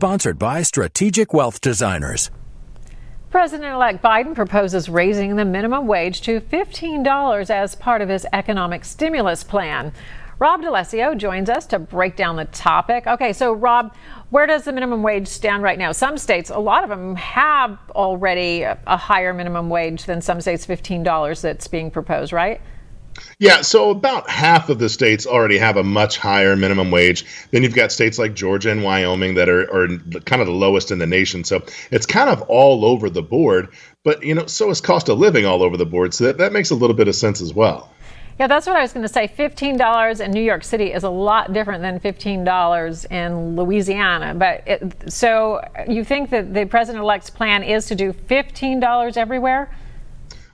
Sponsored by Strategic Wealth Designers. President-elect Biden proposes raising the minimum wage to $15 as part of his economic stimulus plan. Rob Lessio joins us to break down the topic. Okay, so Rob, where does the minimum wage stand right now? Some states, a lot of them have already a higher minimum wage than some states, $15 that's being proposed, right? Yeah, so about half of the states already have a much higher minimum wage. Then you've got states like Georgia and Wyoming that are kind of the lowest in the nation. So it's kind of all over the board. But, so is cost of living all over the board. So that makes a little bit of sense as well. Yeah, that's what I was going to say. $15 in New York City is a lot different than $15 in Louisiana. So you think that the president-elect's plan is to do $15 everywhere?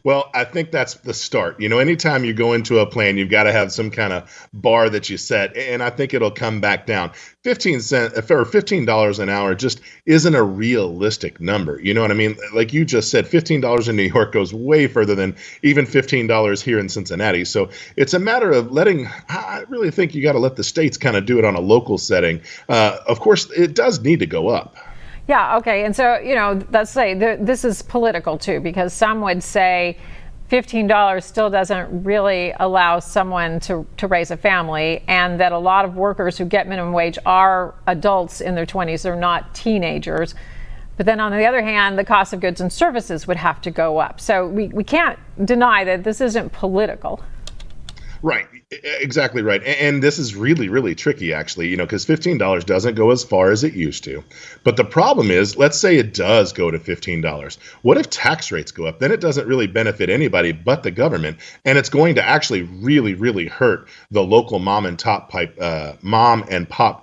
Well, I think that's the start. Anytime you go into a plan, you've got to have some kind of bar that you set, and I think it'll come back down. 15 cents or $15 an hour just isn't a realistic number. You know what I mean? Like you just said, $15 in New York goes way further than even $15 here in Cincinnati. So it's a matter of I really think you got to let the states kind of do it on a local setting. Of course, it does need to go up. Yeah, okay. And so, let's say this is political too, because some would say $15 still doesn't really allow someone to raise a family, and that a lot of workers who get minimum wage are adults in their 20s. They're not teenagers. But then on the other hand, the cost of goods and services would have to go up. So we can't deny that this isn't political. Right. Exactly right. And this is really, really tricky, actually, because $15 doesn't go as far as it used to. But the problem is, let's say it does go to $15. What if tax rates go up? Then it doesn't really benefit anybody but the government. And it's going to actually really, really hurt the local mom and pop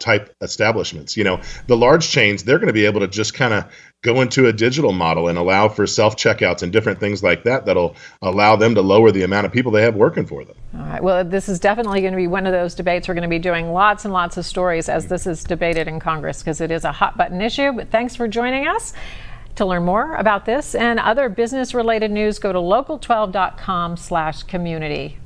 type establishments. The large chains, they're going to be able to just kind of go into a digital model and allow for self-checkouts and different things like that that'll allow them to lower the amount of people they have working for them. All right. Well, this is definitely going to be one of those debates. We're going to be doing lots and lots of stories as this is debated in Congress, because it is a hot button issue. But thanks for joining us. To learn more about this and other business-related news, go to local12.com/community.